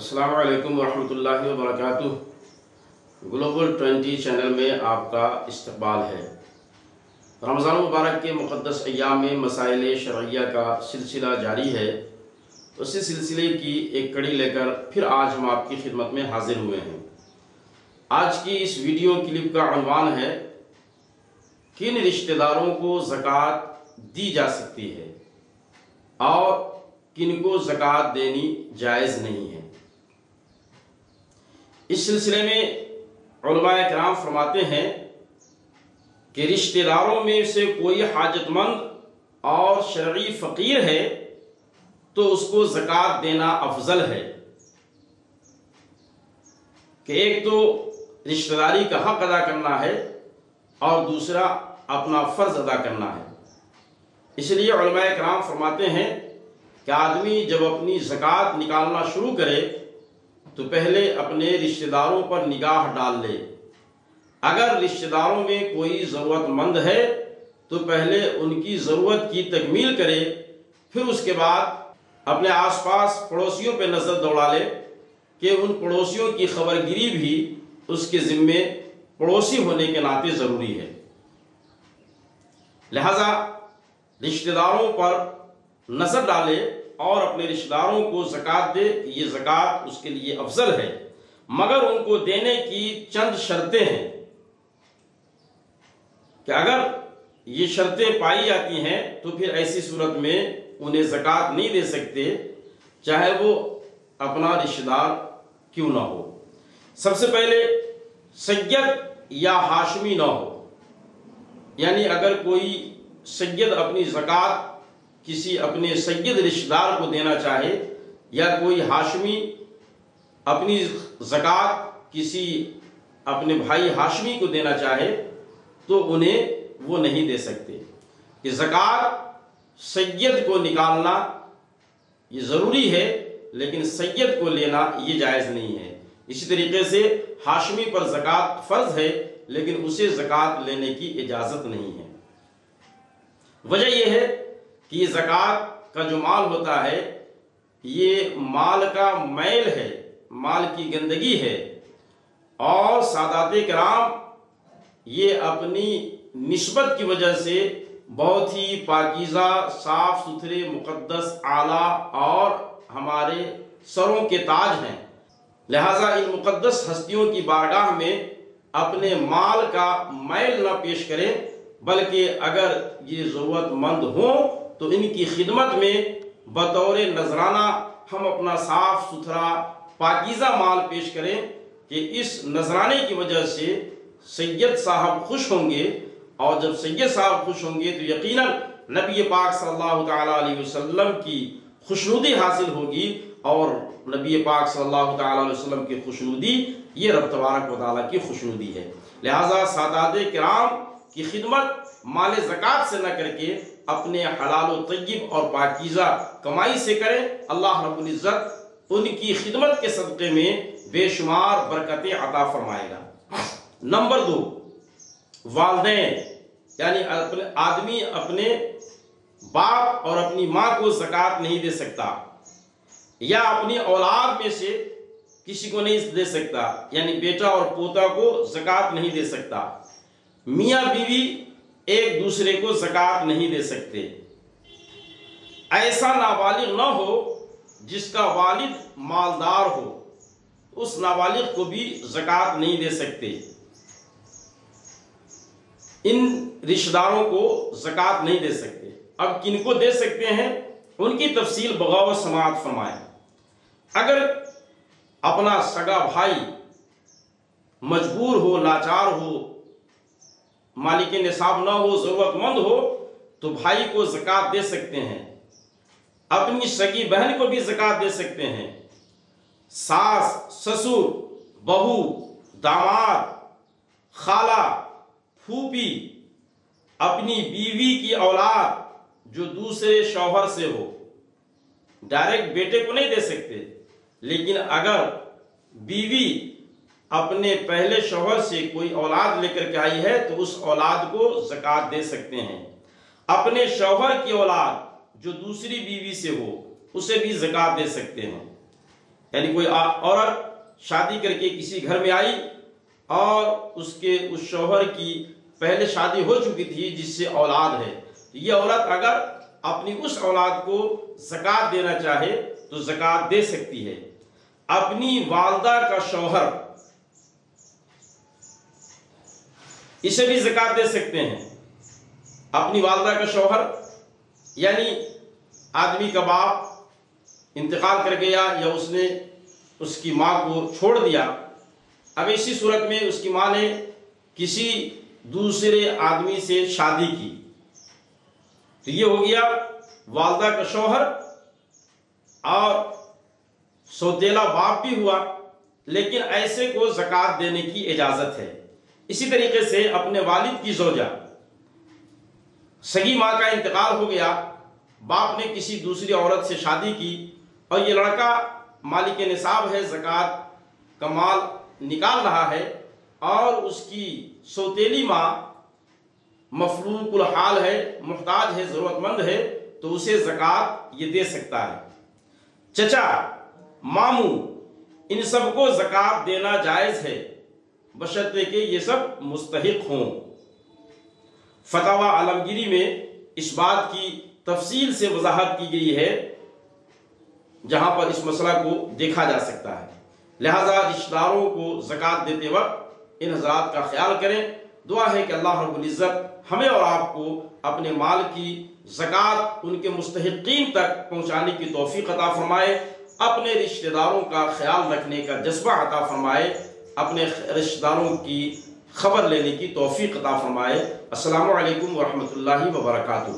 السلام علیکم ورحمۃ اللہ وبرکاتہ۔ گلوبل 20 چینل میں آپ کا استقبال ہے۔ رمضان مبارک کے مقدس ایام میں مسائل شرعیہ کا سلسلہ جاری ہے۔ اسی سلسلے کی ایک کڑی لے کر پھر آج ہم آپ کی خدمت میں حاضر ہوئے ہیں۔ آج کی اس ویڈیو کلپ کا عنوان ہے کن رشتہ داروں کو زکوٰۃ دی جا سکتی ہے اور کن کو زکوٰۃ دینی جائز نہیں ہے۔ اس سلسلے میں علماء کرام فرماتے ہیں کہ رشتہ داروں میں سے کوئی حاجت مند اور شرعی فقیر ہے تو اس کو زکوٰۃ دینا افضل ہے کہ ایک تو رشتہ داری کا حق ادا کرنا ہے اور دوسرا اپنا فرض ادا کرنا ہے۔ اس لیے علماء کرام فرماتے ہیں کہ آدمی جب اپنی زکوٰۃ نکالنا شروع کرے تو پہلے اپنے رشتہ داروں پر نگاہ ڈال لے۔ اگر رشتہ داروں میں کوئی ضرورت مند ہے تو پہلے ان کی ضرورت کی تکمیل کرے، پھر اس کے بعد اپنے آس پاس پڑوسیوں پہ نظر دوڑا لے کہ ان پڑوسیوں کی خبر گیری بھی اس کے ذمے پڑوسی ہونے کے ناطے ضروری ہے۔ لہذا رشتہ داروں پر نظر ڈالے اور اپنے رشتہ داروں کو زکوٰۃ دے، یہ زکوٰۃ اس کے لیے افضل ہے، مگر ان کو دینے کی چند شرطیں ہیں کہ اگر یہ شرطیں پائی جاتی ہیں تو پھر ایسی صورت میں انہیں زکوٰۃ نہیں دے سکتے، چاہے وہ اپنا رشتہ دار کیوں نہ ہو۔ سب سے پہلے سید یا ہاشمی نہ ہو، یعنی اگر کوئی سید اپنی زکوٰۃ کسی اپنے سید رشتہ دار کو دینا چاہے یا کوئی ہاشمی اپنی زکوٰۃ کسی اپنے بھائی ہاشمی کو دینا چاہے تو انہیں وہ نہیں دے سکتے۔ کہ زکوٰۃ سید کو نکالنا یہ ضروری ہے لیکن سید کو لینا یہ جائز نہیں ہے۔ اسی طریقے سے ہاشمی پر زکوٰۃ فرض ہے لیکن اسے زکوٰۃ لینے کی اجازت نہیں ہے۔ وجہ یہ ہے کہ یہ زکوٰۃ کا جو مال ہوتا ہے یہ مال کا میل ہے، مال کی گندگی ہے، اور سادات کرام یہ اپنی نسبت کی وجہ سے بہت ہی پاکیزہ، صاف ستھرے، مقدس، اعلیٰ اور ہمارے سروں کے تاج ہیں۔ لہٰذا ان مقدس ہستیوں کی بارگاہ میں اپنے مال کا میل نہ پیش کریں، بلکہ اگر یہ ضرورت مند ہوں تو ان کی خدمت میں بطور نذرانہ ہم اپنا صاف ستھرا پاکیزہ مال پیش کریں کہ اس نذرانے کی وجہ سے سید صاحب خوش ہوں گے، اور جب سید صاحب خوش ہوں گے تو یقیناً نبی پاک صلی اللہ تعالیٰ علیہ وسلم کی خوشنودی حاصل ہوگی، اور نبی پاک صلی اللہ تعالیٰ علیہ وسلم کی خوشنودی یہ رب تبارک و تعالیٰ کی خوشنودی ہے۔ لہٰذا سادات کرام کی خدمت مال زکوٰۃ سے نہ کر کے اپنے حلال و طیب اور پاکیزہ کمائی سے کریں، اللہ رب العزت ان کی خدمت کے صدقے میں بے شمار برکتیں عطا فرمائے گا۔ نمبر 2، والدین، یعنی آدمی اپنے باپ اور اپنی ماں کو زکوٰۃ نہیں دے سکتا، یا اپنی اولاد میں سے کسی کو نہیں دے سکتا، یعنی بیٹا اور پوتا کو زکوٰۃ نہیں دے سکتا، میاں بیوی ایک دوسرے کو زکوٰۃ نہیں دے سکتے، ایسا نابالغ نہ ہو جس کا والد مالدار ہو، اس نابالغ کو بھی زکوٰۃ نہیں دے سکتے۔ ان رشتہ داروں کو زکوٰۃ نہیں دے سکتے۔ اب کن کو دے سکتے ہیں ان کی تفصیل بغور سماعت فرمائیں۔ اگر اپنا سگا بھائی مجبور ہو، لاچار ہو، مالک نصاب نہ ہو، ضرورت مند ہو تو بھائی کو زکوٰۃ دے سکتے ہیں، اپنی سگی بہن کو بھی زکوٰۃ دے سکتے ہیں، ساس، سسر، بہو، داماد، خالہ، پھوپھی، اپنی بیوی کی اولاد جو دوسرے شوہر سے ہو، ڈائریکٹ بیٹے کو نہیں دے سکتے، لیکن اگر بیوی اپنے پہلے شوہر سے کوئی اولاد لے کر کے آئی ہے تو اس اولاد کو زکوٰۃ دے سکتے ہیں۔ اپنے شوہر کی اولاد جو دوسری بیوی سے ہو اسے بھی زکوٰۃ دے سکتے ہیں۔ یعنی کوئی عورت شادی کر کے کسی گھر میں آئی اور اس شوہر کی پہلے شادی ہو چکی تھی جس سے اولاد ہے، یہ عورت اگر اپنی اس اولاد کو زکوٰۃ دینا چاہے تو زکوٰۃ دے سکتی ہے۔ اپنی والدہ کا شوہر، اسے بھی زکوٰۃ دے سکتے ہیں۔ اپنی والدہ کا شوہر یعنی آدمی کا باپ انتقال کر گیا یا اس نے اس کی ماں کو چھوڑ دیا، اب اسی صورت میں اس کی ماں نے کسی دوسرے آدمی سے شادی کی تو یہ ہو گیا والدہ کا شوہر اور سوتیلا باپ بھی ہوا، لیکن ایسے کو زکوٰۃ دینے کی اجازت ہے۔ اسی طریقے سے اپنے والد کی زوجہ، سگی ماں کا انتقال ہو گیا، باپ نے کسی دوسری عورت سے شادی کی اور یہ لڑکا مالک نصاب ہے، زکوٰۃ کا مال نکال رہا ہے، اور اس کی سوتیلی ماں مفلوق الحال ہے، محتاج ہے، ضرورت مند ہے، تو اسے زکوٰۃ یہ دے سکتا ہے۔ چچا، ماموں، ان سب کو زکوٰۃ دینا جائز ہے بشرطے کہ یہ سب مستحق ہوں۔ فتاوی عالمگیری میں اس بات کی تفصیل سے وضاحت کی گئی ہے جہاں پر اس مسئلہ کو دیکھا جا سکتا ہے۔ لہذا رشتہ داروں کو زکوٰۃ دیتے وقت ان حضرات کا خیال کریں۔ دعا ہے کہ اللہ رب العزت ہمیں اور آپ کو اپنے مال کی زکوٰۃ ان کے مستحقین تک پہنچانے کی توفیق عطا فرمائے، اپنے رشتہ داروں کا خیال رکھنے کا جذبہ عطا فرمائے، اپنے رشتہ داروں کی خبر لینے کی توفیق عطا فرمائے۔ السلام علیکم ورحمۃ اللہ وبرکاتہ۔